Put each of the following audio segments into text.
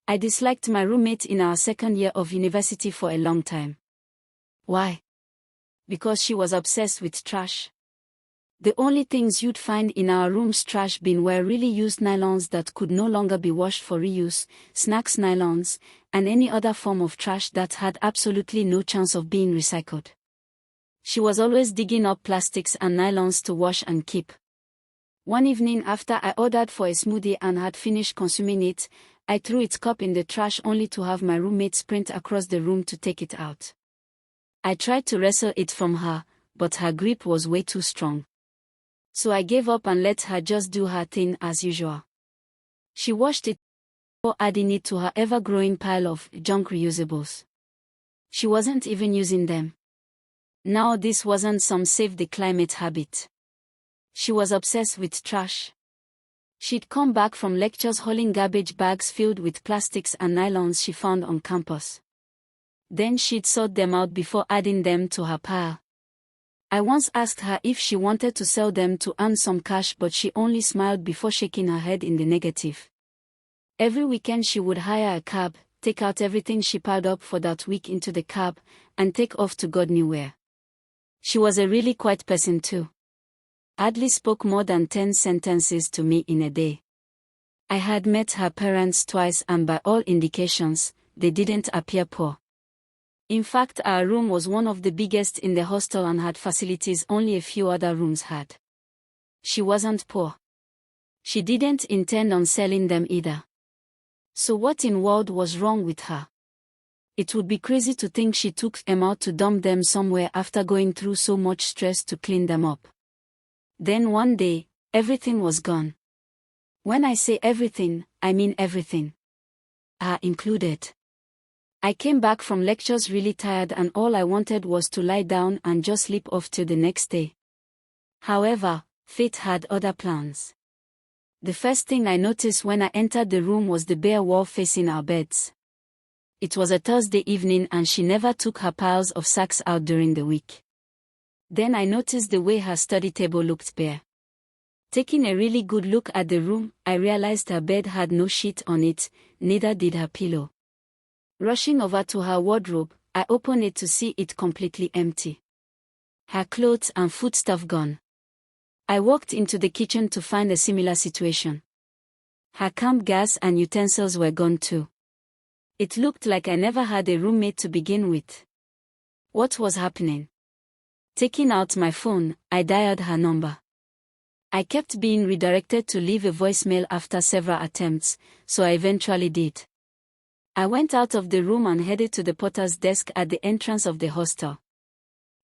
I disliked my roommate in our second year of university for a long time. Why? Because she was obsessed with trash. The only things you'd find in our room's trash bin were really used nylons that could no longer be washed for reuse, snacks nylons, and any other form of trash that had absolutely no chance of being recycled. She was always digging up plastics and nylons to wash and keep. One evening after I ordered for a smoothie and had finished consuming it, I threw its cup in the trash only to have my roommate sprint across the room to take it out. I tried to wrestle it from her, but her grip was way too strong. So I gave up and let her just do her thing as usual. She washed it before adding it to her ever-growing pile of junk reusables. She wasn't even using them. Now this wasn't some save the climate habit. She was obsessed with trash. She'd come back from lectures hauling garbage bags filled with plastics and nylons she found on campus. Then she'd sort them out before adding them to her pile. I once asked her if she wanted to sell them to earn some cash, but she only smiled before shaking her head in the negative. Every weekend she would hire a cab, take out everything she piled up for that week into the cab, and take off to God knew where. She was a really quiet person too. Hardly spoke more than 10 sentences to me in a day. I had met her parents twice and by all indications, they didn't appear poor. In fact, our room was one of the biggest in the hostel and had facilities only a few other rooms had. She wasn't poor. She didn't intend on selling them either. So what in world was wrong with her? It would be crazy to think she took them out to dump them somewhere after going through so much stress to clean them up. Then one day, everything was gone. When I say everything, I mean everything. Her included. I came back from lectures really tired and all I wanted was to lie down and just sleep off till the next day. However, fate had other plans. The first thing I noticed when I entered the room was the bare wall facing our beds. It was a Thursday evening and she never took her piles of sacks out during the week. Then I noticed the way her study table looked bare. Taking a really good look at the room, I realized her bed had no sheet on it, neither did her pillow. Rushing over to her wardrobe, I opened it to see it completely empty. Her clothes and foodstuff gone. I walked into the kitchen to find a similar situation. Her camp gas and utensils were gone too. It looked like I never had a roommate to begin with. What was happening? Taking out my phone, I dialed her number. I kept being redirected to leave a voicemail after several attempts, so I eventually did. I went out of the room and headed to the porter's desk at the entrance of the hostel.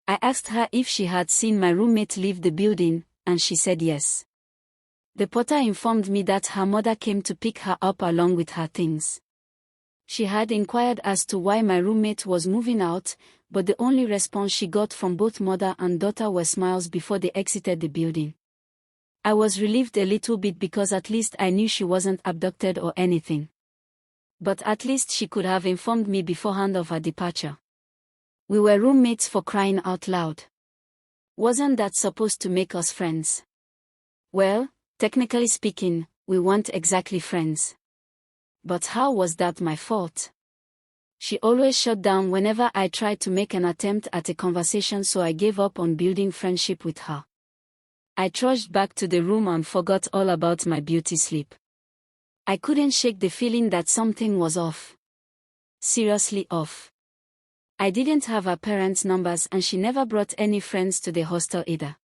I asked her if she had seen my roommate leave the building, and she said yes. The porter informed me that her mother came to pick her up along with her things. She had inquired as to why my roommate was moving out, but the only response she got from both mother and daughter were smiles before they exited the building. I was relieved a little bit because at least I knew she wasn't abducted or anything. But at least she could have informed me beforehand of her departure. We were roommates for crying out loud. Wasn't that supposed to make us friends? Well, technically speaking, we weren't exactly friends. But how was that my fault? She always shut down whenever I tried to make an attempt at a conversation, so I gave up on building friendship with her. I trudged back to the room and forgot all about my beauty sleep. I couldn't shake the feeling that something was off. Seriously off. I didn't have her parents' numbers and she never brought any friends to the hostel either.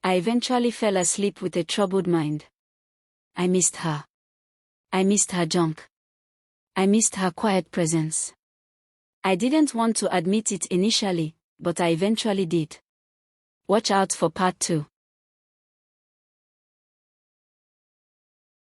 I eventually fell asleep with a troubled mind. I missed her. I missed her junk. I missed her quiet presence. I didn't want to admit it initially, but I eventually did. Watch out for part 2.